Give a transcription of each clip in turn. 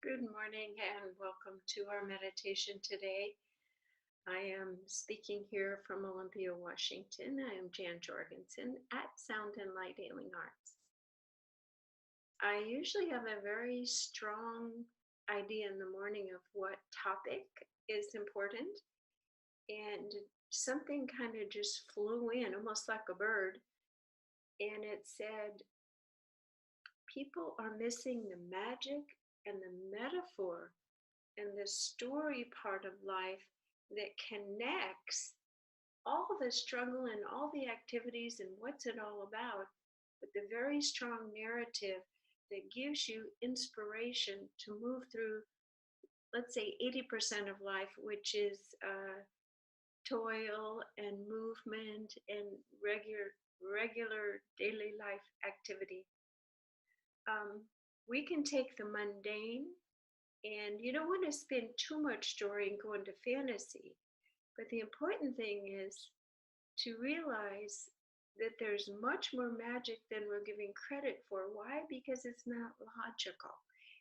Good morning and welcome to our meditation today. I am speaking here from Olympia, Washington. I am Jan Jorgensen at Sound and Light Healing Arts. I usually have a very strong idea in the morning of what topic is important, and something kind of just flew in almost like a bird, and it said, people are missing the magic and the metaphor and the story part of life that connects all the struggle and all the activities and what's it all about, but the very strong narrative that gives you inspiration to move through, let's say 80% of life, which is toil and movement and regular daily life activity. We can take the mundane, and you don't want to spend too much story and go into fantasy. But the important thing is to realize that there's much more magic than we're giving credit for. Why? Because it's not logical.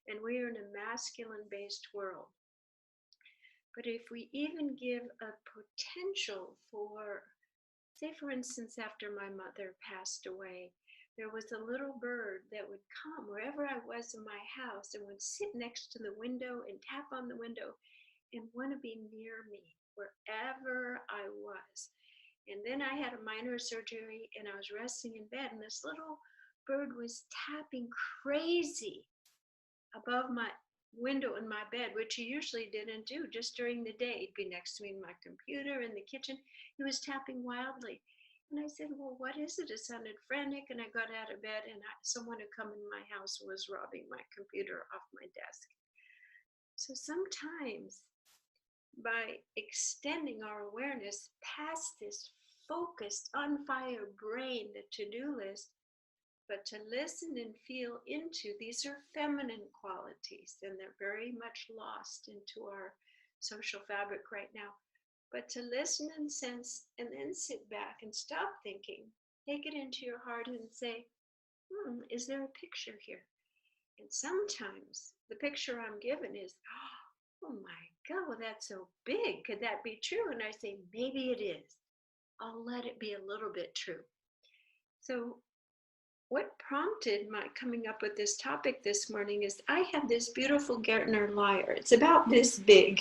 And we are in a masculine-based world. But if we even give a potential for, say for instance, after my mother passed away, there was a little bird that would come wherever I was in my house and would sit next to the window and tap on the window and want to be near me wherever I was. And then I had a minor surgery and I was resting in bed, and this little bird was tapping crazy above my window in my bed, which he usually didn't do just during the day. He'd be next to me in my computer in the kitchen. He was tapping wildly. And I said, well, what is it? It sounded frantic. And I got out of bed, and someone had come in my house and was robbing my computer off my desk. So sometimes by extending our awareness past this focused, on fire brain, the to-do list, but to listen and feel into, these are feminine qualities, and they're very much lost into our social fabric right now. But to listen and sense, and then sit back and stop thinking, take it into your heart and say, is there a picture here? And sometimes the picture I'm given is, oh my God, well, that's so big. Could that be true? And I say, maybe it is. I'll let it be a little bit true. So what prompted my coming up with this topic this morning is I have this beautiful Gartner lyre. It's about this big.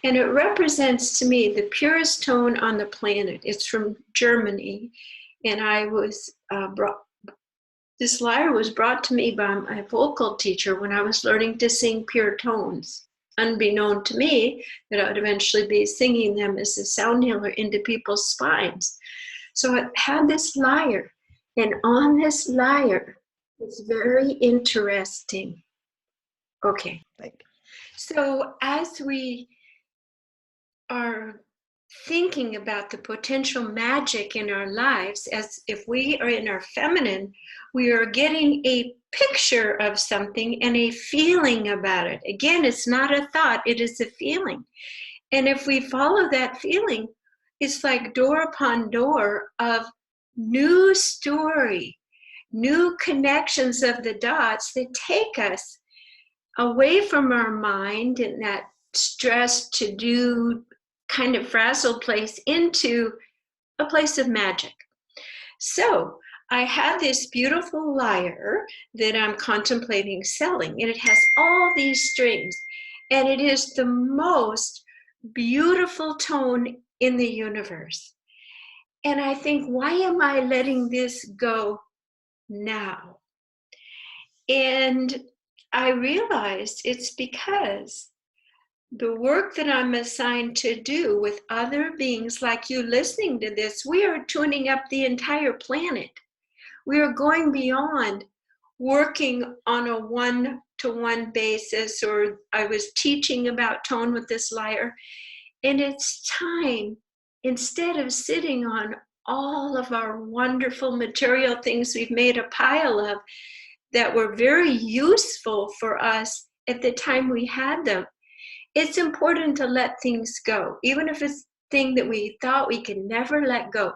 And it represents to me the purest tone on the planet. It's from Germany. And I was this lyre was brought to me by my vocal teacher when I was learning to sing pure tones, unbeknown to me that I would eventually be singing them as a sound healer into people's spines. So I had this lyre, and on this lyre, it's very interesting. Okay. So as we are thinking about the potential magic in our lives, as if we are in our feminine, we are getting a picture of something and a feeling about it. Again, it's not a thought, it is a feeling. And if we follow that feeling, it's like door upon door of new story, new connections of the dots that take us away from our mind and that stress to do kind of frazzled place into a place of magic. So I have this beautiful lyre that I'm contemplating selling, and it has all these strings, and it is the most beautiful tone in the universe. And I think, why am I letting this go now? And I realized it's because the work that I'm assigned to do with other beings like you listening to this, we are tuning up the entire planet. We are going beyond working on a one-to-one basis, or I was teaching about tone with this lyre. And it's time, instead of sitting on all of our wonderful material things we've made a pile of that were very useful for us at the time we had them, it's important to let things go, even if it's a thing that we thought we could never let go.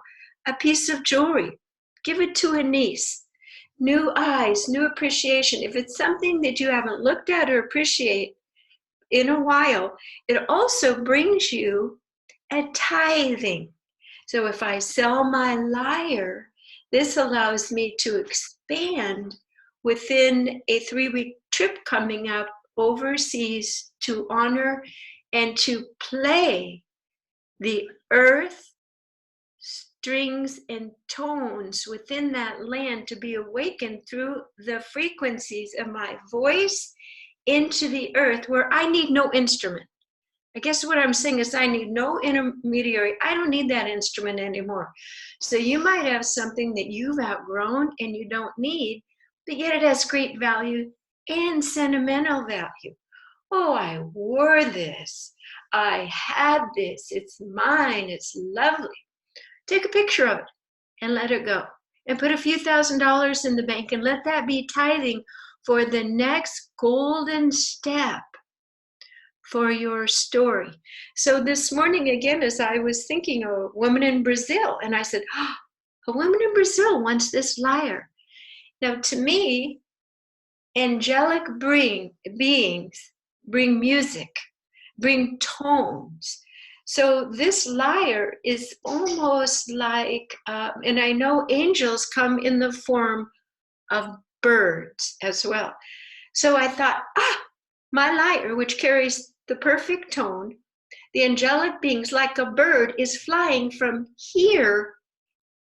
A piece of jewelry, give it to a niece. new eyes, new appreciation. If it's something that you haven't looked at or appreciate in a while, it also brings you a tithing. So if I sell my lyre, this allows me to expand within a 3-week trip coming up overseas to honor and to play the earth, strings, and tones within that land, to be awakened through the frequencies of my voice into the earth, where I need no instrument. I guess what I'm saying is I need no intermediary. I don't need that instrument anymore. So you might have something that you've outgrown and you don't need, but yet it has great value and sentimental value. Oh, I wore this. I had this. It's mine. It's lovely. Take a picture of it and let it go. And put a few $1,000s in the bank and let that be tithing for the next golden step for your story. So this morning, again, as I was thinking, a woman in Brazil, and I said, oh, a woman in Brazil wants this lyre. Now, to me, angelic beings bring music, bring tones. So this lyre is almost like, and I know angels come in the form of birds as well. So I thought, my lyre, which carries the perfect tone, the angelic beings, like a bird, is flying from here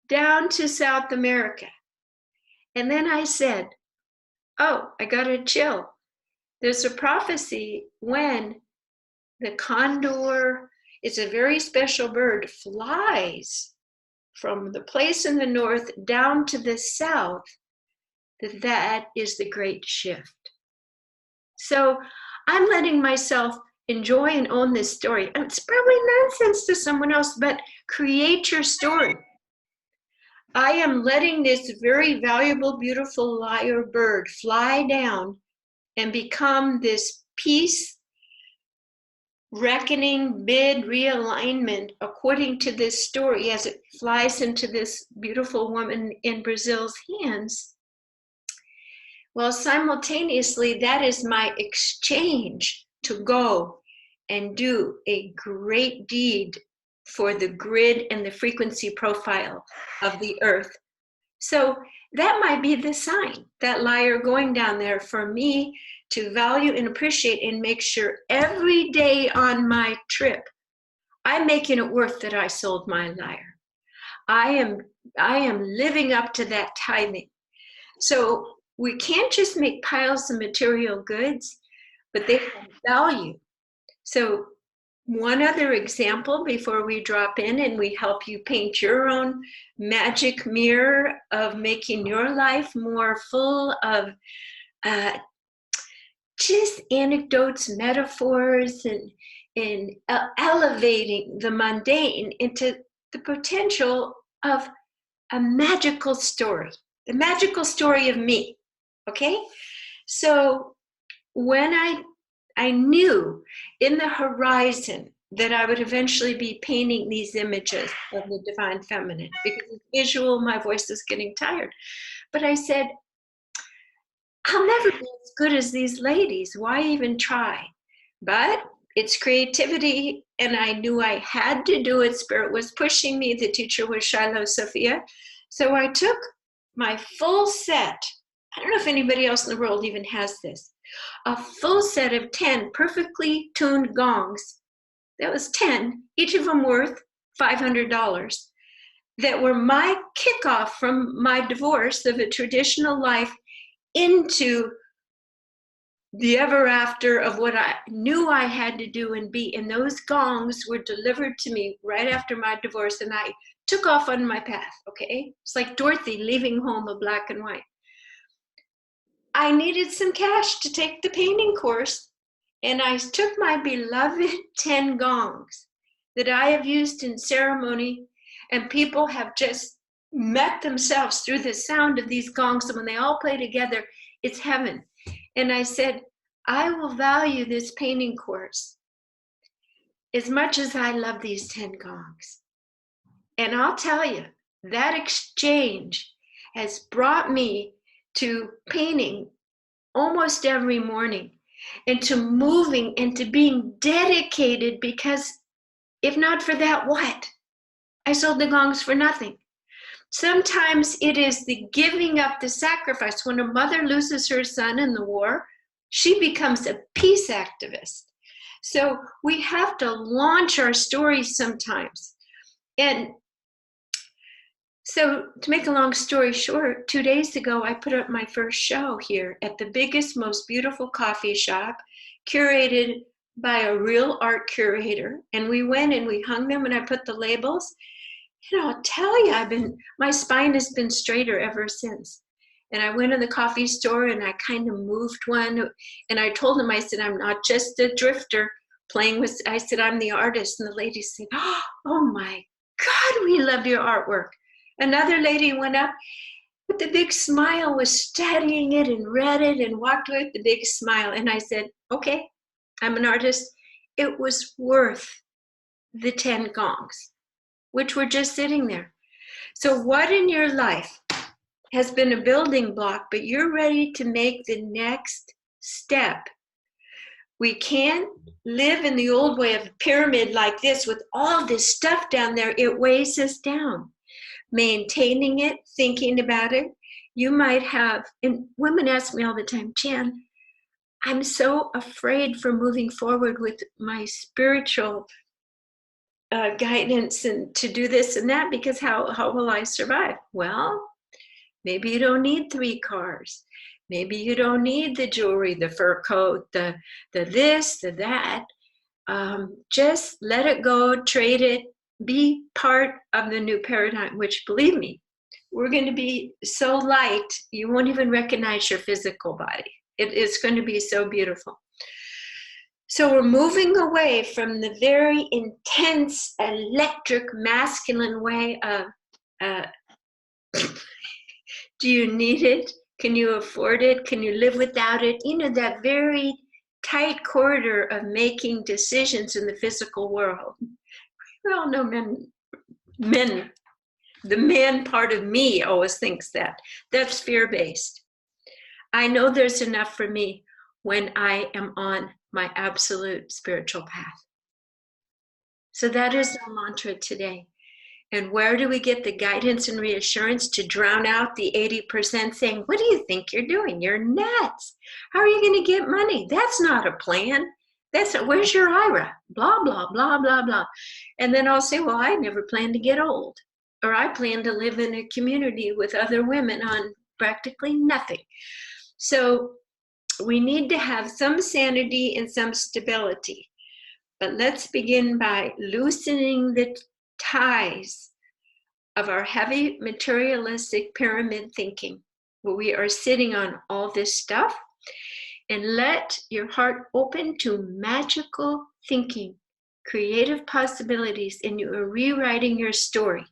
down to South America. And then I said, oh, I got a chill. There's a prophecy when the condor, it's a very special bird, flies from the place in the north down to the south, that is the great shift. So I'm letting myself enjoy and own this story. And it's probably nonsense to someone else, but create your story. I am letting this very valuable, beautiful lyre bird fly down and become this peace, reckoning, bid, realignment according to this story as it flies into this beautiful woman in Brazil's hands. Well, simultaneously, that is my exchange to go and do a great deed for the grid and the frequency profile of the earth. So that might be the sign, that lyre going down there, for me to value and appreciate and make sure every day on my trip, I'm making it worth that I sold my lyre. I am living up to that tithing. So we can't just make piles of material goods, but they have value. So one other example before we drop in and we help you paint your own magic mirror of making your life more full of just anecdotes, metaphors, and elevating the mundane into the potential of a magical story, the magical story of me. Okay, so when I knew in the horizon that I would eventually be painting these images of the divine feminine, because it's visual, my voice is getting tired. But I said, I'll never be as good as these ladies. Why even try? But it's creativity, and I knew I had to do it. Spirit was pushing me. The teacher was Shiloh Sophia. So I took my full set. I don't know if anybody else in the world even has this. A full set of 10 perfectly tuned gongs. That was 10, each of them worth $500, that were my kickoff from my divorce of a traditional life into the ever after of what I knew I had to do and be. And those gongs were delivered to me right after my divorce, and I took off on my path, okay? It's like Dorothy leaving home of black and white. I needed some cash to take the painting course, and I took my beloved 10 gongs that I have used in ceremony, and people have just met themselves through the sound of these gongs. And when they all play together, it's heaven. And I said, I will value this painting course as much as I love these 10 gongs. And I'll tell you, that exchange has brought me to painting almost every morning, and to moving and to being dedicated, because if not for that, what? I sold the gongs for nothing. Sometimes it is the giving up, the sacrifice. When a mother loses her son in the war, she becomes a peace activist. So we have to launch our stories sometimes. And so, to make a long story short, 2 days ago, I put up my first show here at the biggest, most beautiful coffee shop, curated by a real art curator. And we went and we hung them, and I put the labels. And I'll tell you, my spine has been straighter ever since. And I went in the coffee store and I kind of moved one. And I told him, I said, I'm not just a drifter playing with, I said, I'm the artist. And the lady said, oh my God, we love your artwork. Another lady went up with a big smile, was studying it and read it and walked away with the big smile. And I said, okay, I'm an artist. It was worth the 10 gongs, which were just sitting there. So what in your life has been a building block, but you're ready to make the next step? We can't live in the old way of a pyramid like this with all this stuff down there. It weighs us down. Maintaining it, thinking about it. You might have, and women ask me all the time, Jan, I'm so afraid for moving forward with my spiritual guidance and to do this and that, because how will I survive? Well, maybe you don't need 3 cars. Maybe you don't need the jewelry, the fur coat, the this, the that. Just let it go, trade it, be part of the new paradigm, which, believe me, we're going to be so light, you won't even recognize your physical body. It is going to be so beautiful. So we're moving away from the very intense, electric, masculine way of, do you need it? Can you afford it? Can you live without it? You know, that very tight corridor of making decisions in the physical world. We all know men, the man part of me always thinks that. That's fear-based. I know there's enough for me when I am on my absolute spiritual path. So that is our mantra today. And where do we get the guidance and reassurance to drown out the 80% saying, what do you think you're doing? You're nuts. How are you going to get money? That's not a plan. That's not, where's your IRA? Blah, blah, blah, blah, blah. And then I'll say, well, I never planned to get old. Or I plan to live in a community with other women on practically nothing. So we need to have some sanity and some stability. But let's begin by loosening the ties of our heavy materialistic pyramid thinking, where we are sitting on all this stuff, and let your heart open to magical thinking, creative possibilities, and you are rewriting your story.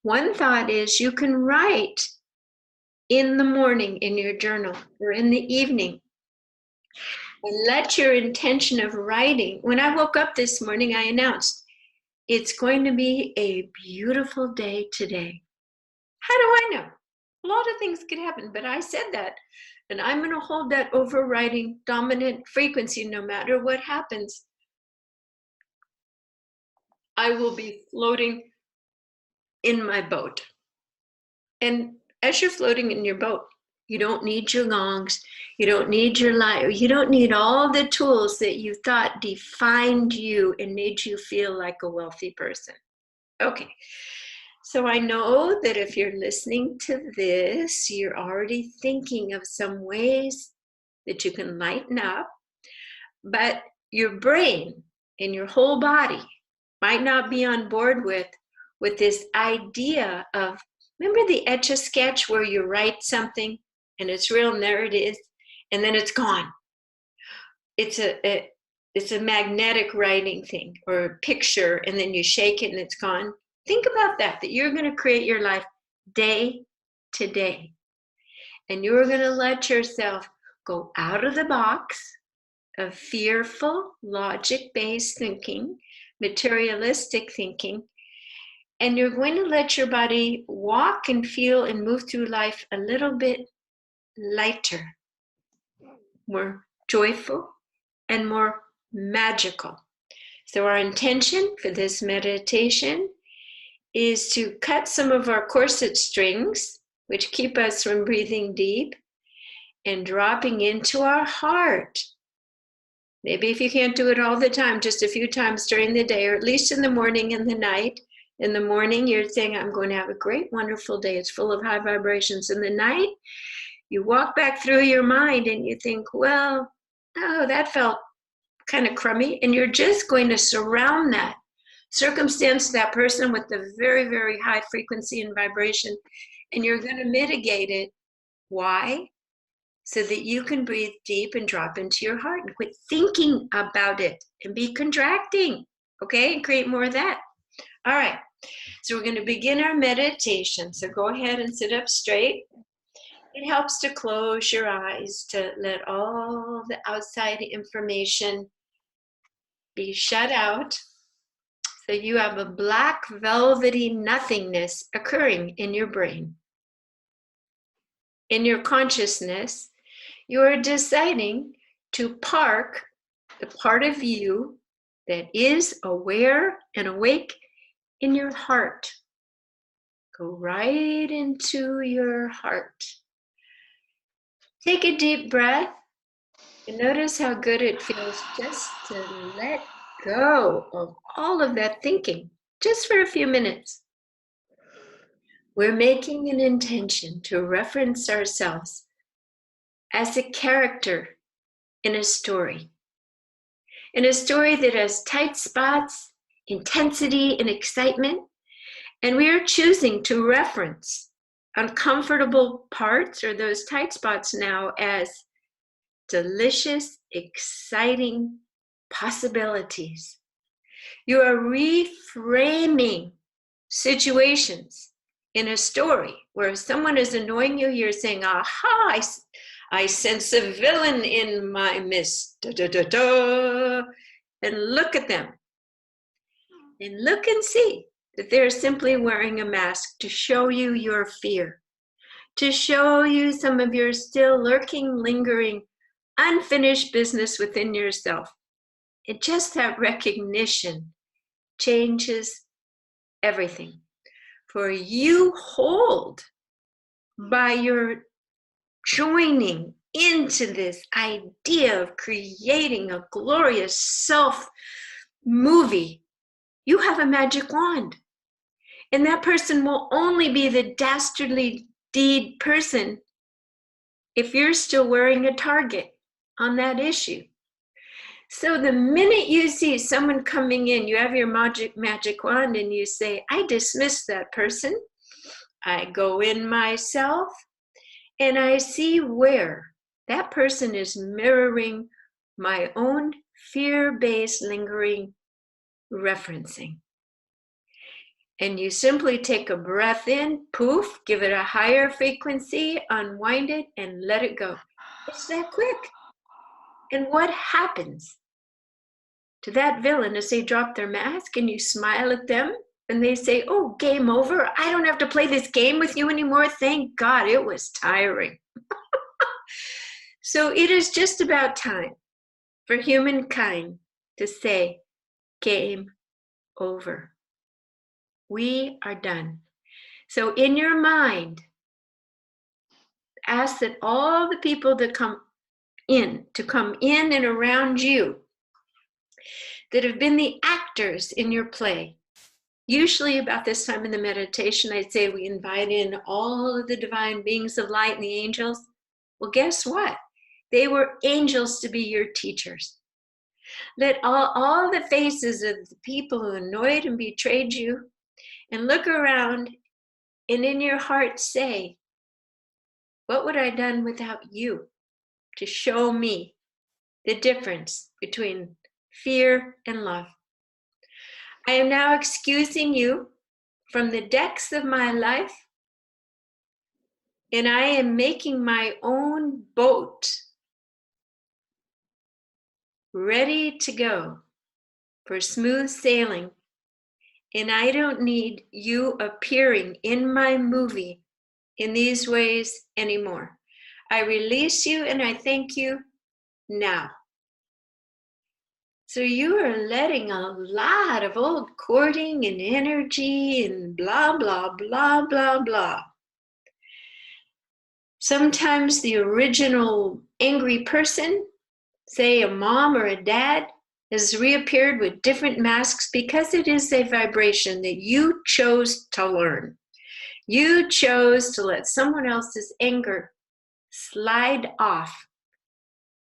One thought is you can write in the morning in your journal or in the evening, and let your intention of writing. When I woke up this morning, I announced, it's going to be a beautiful day today. How do I know? A lot of things could happen, but I said that. And I'm going to hold that overriding dominant frequency no matter what happens. I will be floating in my boat. And as you're floating in your boat, you don't need your gongs. You don't need your light. You don't need all the tools that you thought defined you and made you feel like a wealthy person. Okay. So I know that if you're listening to this, you're already thinking of some ways that you can lighten up, but your brain and your whole body might not be on board with this idea of, remember the etch-a-sketch where you write something and it's real and there it is, and then it's gone. It's a magnetic writing thing, or a picture, and then you shake it and it's gone. Think about that you're going to create your life day to day. And you're going to let yourself go out of the box of fearful, logic-based thinking, materialistic thinking, and you're going to let your body walk and feel and move through life a little bit lighter, more joyful, and more magical. So our intention for this meditation is to cut some of our corset strings, which keep us from breathing deep, and dropping into our heart. Maybe if you can't do it all the time, just a few times during the day, or at least in the morning and the night. In the morning, you're saying, I'm going to have a great, wonderful day. It's full of high vibrations. In the night, you walk back through your mind and you think, well, oh, that felt kind of crummy. And you're just going to surround that circumstance, that person with the very, very high frequency and vibration, and you're going to mitigate it. Why? So that you can breathe deep and drop into your heart and quit thinking about it and be contracting, okay? And create more of that. All right, so we're going to begin our meditation. So go ahead and sit up straight. It helps to close your eyes, to let all the outside information be shut out. So you have a black velvety nothingness occurring in your brain. In your consciousness, you are deciding to park the part of you that is aware and awake in your heart. Go right into your heart. Take a deep breath and notice how good it feels just to let go of all of that thinking, just for a few minutes. We're making an intention to reference ourselves as a character in a story that has tight spots, intensity, and excitement. And we are choosing to reference uncomfortable parts or those tight spots now as delicious, exciting possibilities. You are reframing situations in a story where someone is annoying you, you're saying, aha, I sense a villain in my midst. Da, da, da, da. And look at them. And look and see that they're simply wearing a mask to show you your fear, to show you some of your still lurking, lingering, unfinished business within yourself. And just that recognition changes everything. For you hold by your joining into this idea of creating a glorious self movie, you have a magic wand. And that person will only be the dastardly deed person if you're still wearing a target on that issue. So the minute you see someone coming in, you have your magic wand and you say, I dismiss that person. I go in myself and I see where that person is mirroring my own fear-based lingering referencing. And you simply take a breath in, poof, give it a higher frequency, unwind it, and let it go. It's that quick. And what happens to that villain as they drop their mask and you smile at them and they say, oh, game over. I don't have to play this game with you anymore. Thank God, it was tiring. So it is just about time for humankind to say, game over. We are done. So in your mind, ask that all the people that come in and around you that have been the actors in your play. Usually about this time in the meditation, I'd say we invite in all of the divine beings of light and the angels. Well, guess what? They were angels to be your teachers. Let all the faces of the people who annoyed and betrayed you and look around and in your heart say, what would I have done without you to show me the difference between fear and love? I am now excusing you from the decks of my life, and I am making my own boat ready to go for smooth sailing. And I don't need you appearing in my movie in these ways anymore. I release you and I thank you now. So you are letting a lot of old cording and energy and blah, blah, blah, blah, blah. Sometimes the original angry person, say a mom or a dad, has reappeared with different masks because it is a vibration that you chose to learn. You chose to let someone else's anger slide off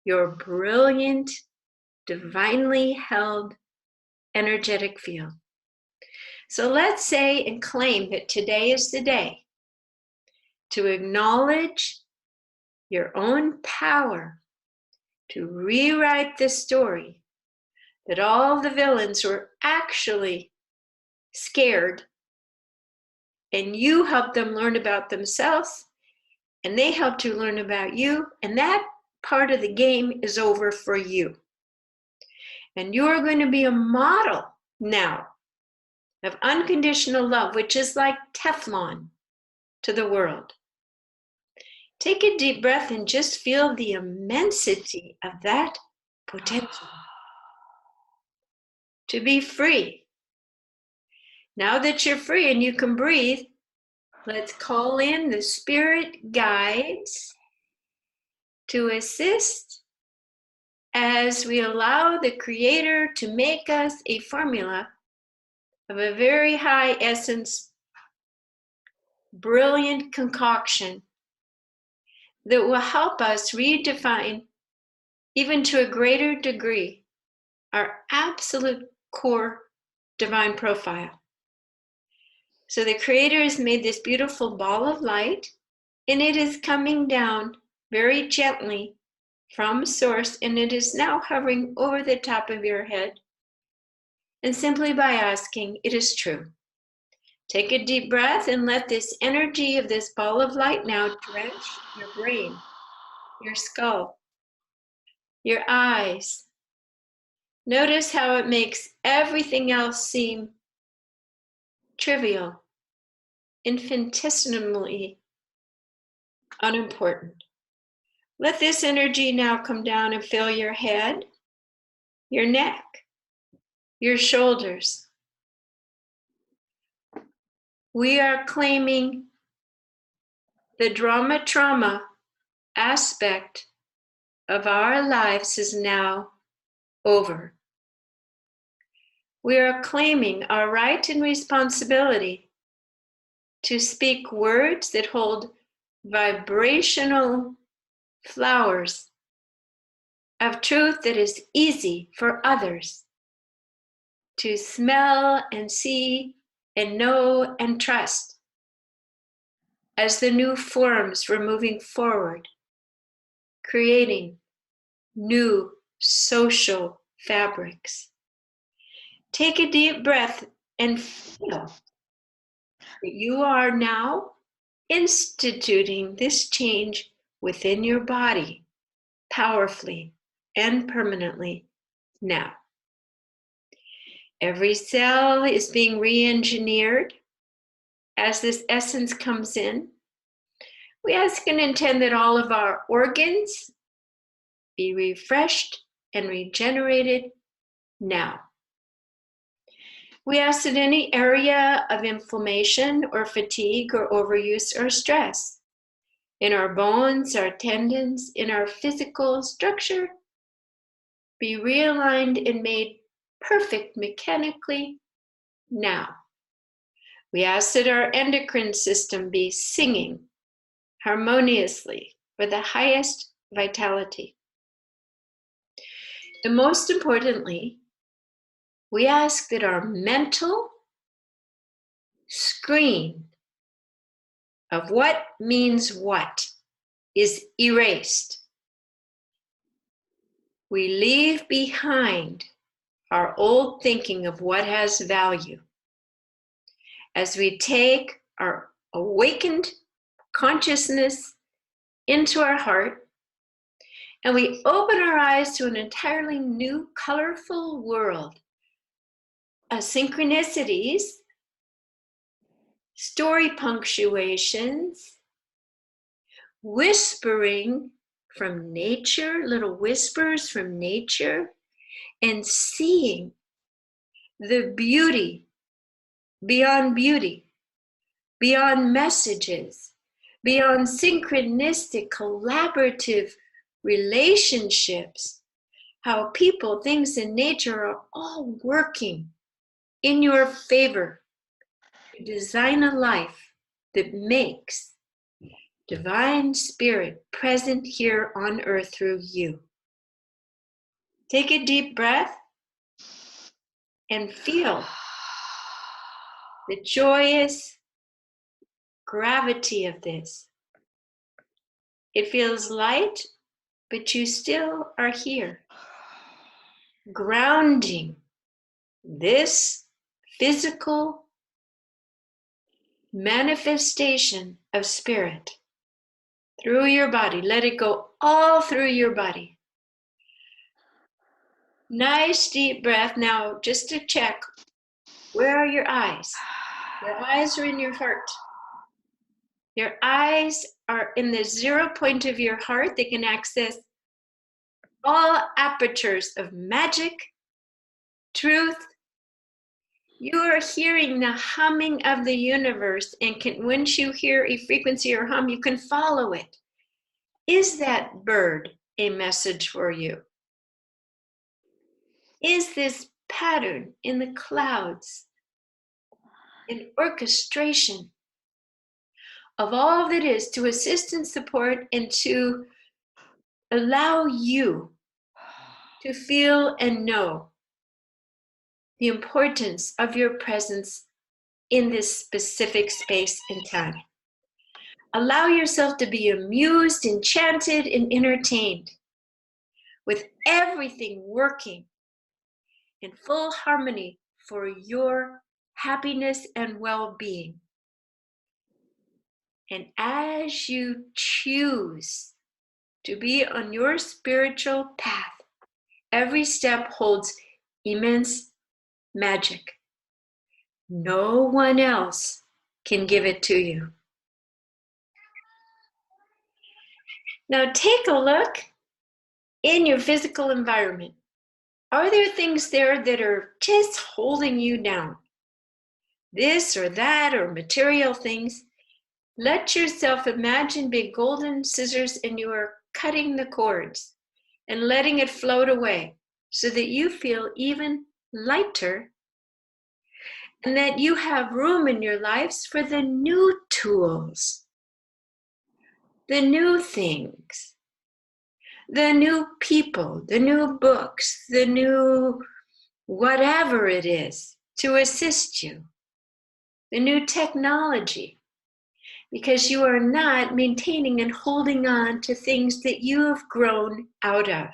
your brilliant, divinely held energetic field. So let's say and claim that today is the day to acknowledge your own power to rewrite the story that all the villains were actually scared and you helped them learn about themselves and they helped you learn about you, and that part of the game is over for you. And you're going to be a model now of unconditional love, which is like Teflon to the world. Take a deep breath and just feel the immensity of that potential to be free. Now that you're free and you can breathe, let's call in the spirit guides to assist as we allow the Creator to make us a formula of a very high essence, brilliant concoction that will help us redefine, even to a greater degree, our absolute core divine profile. So the Creator has made this beautiful ball of light, and it is coming down very gently from Source, and it is now hovering over the top of your head. And simply by asking, it is true. Take a deep breath and let this energy of this ball of light now drench your brain, your skull, your eyes. Notice how it makes everything else seem trivial, infinitesimally unimportant. Let this energy now come down and fill your head, your neck, your shoulders. We are claiming the drama trauma aspect of our lives is now over. We are claiming our right and responsibility to speak words that hold vibrational flowers of truth that is easy for others to smell and see and know and trust as the new forms we're moving forward, creating new social fabrics. Take a deep breath and feel that you are now instituting this change within your body powerfully and permanently now. Every cell is being re-engineered as this essence comes in. We ask and intend that all of our organs be refreshed and regenerated now. We ask that any area of inflammation or fatigue or overuse or stress in our bones, our tendons, in our physical structure be realigned and made perfect mechanically now. We ask that our endocrine system be singing harmoniously for the highest vitality. And most importantly, we ask that our mental screen of what means what is erased. We leave behind our old thinking of what has value as we take our awakened consciousness into our heart and we open our eyes to an entirely new, colorful world of synchronicities, story punctuations, whispering from nature, little whispers from nature, and seeing the beauty, beyond messages, beyond synchronistic, collaborative relationships, how people, things, and nature are all working in your favor to design a life that makes divine spirit present here on earth through you. Take a deep breath and feel the joyous gravity of this. It feels light, but you still are here, grounding this physical manifestation of spirit through your body. Let it go all through your body. Nice deep breath. Now, just to check, where are your eyes? Your eyes are in your heart. Your eyes are in the 0 point of your heart. They can access all apertures of magic, truth. You are hearing the humming of the universe, and once you hear a frequency or hum, you can follow it. Is that bird a message for you? Is this pattern in the clouds an orchestration of all that is to assist and support and to allow you to feel and know the importance of your presence in this specific space and time? Allow yourself to be amused, enchanted, and entertained with everything working in full harmony for your happiness and well-being. And as you choose to be on your spiritual path, every step holds immense magic. No one else can give it to you. Now take a look in your physical environment. Are there things there that are just holding you down? This or that or material things? Let yourself imagine big golden scissors and you are cutting the cords and letting it float away so that you feel even lighter and that you have room in your lives for the new tools, the new things, the new people, the new books, the new whatever it is to assist you, the new technology, because you are not maintaining and holding on to things that you have grown out of.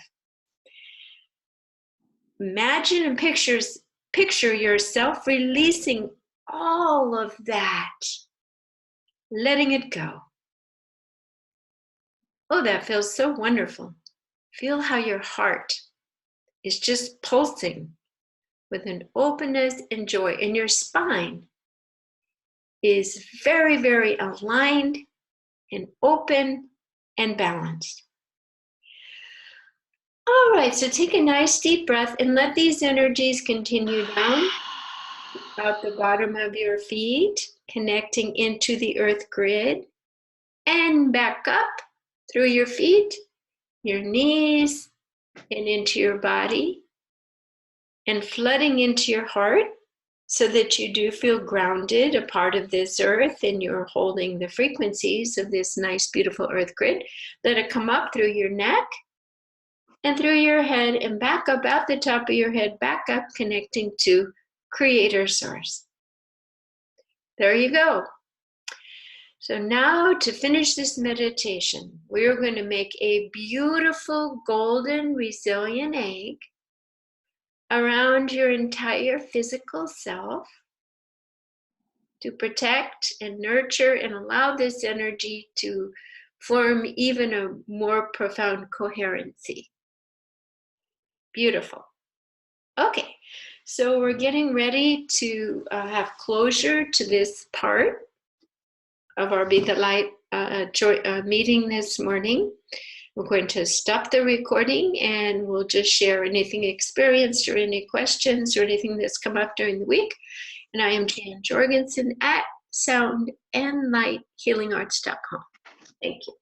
Imagine and picture yourself releasing all of that, letting it go. Oh, that feels so wonderful. Feel how your heart is just pulsing with an openness and joy, and your spine is very, very aligned and open and balanced. All right, so take a nice deep breath and let these energies continue down out the bottom of your feet, connecting into the earth grid, and back up through your feet, your knees, and into your body, and flooding into your heart so that you do feel grounded, a part of this earth, and you're holding the frequencies of this nice, beautiful earth grid. Let it come up through your neck and through your head and back up out the top of your head, back up, connecting to Creator Source. There you go. So now to finish this meditation, we're going to make a beautiful golden resilient egg around your entire physical self to protect and nurture and allow this energy to form even a more profound coherency. Beautiful. Okay, so we're getting ready to have closure to this part of our Be the Light meeting this morning. We're going to stop the recording and we'll just share anything experienced or any questions or anything that's come up during the week. And I am Jan Jorgensen at soundandlighthealingarts.com. Thank you.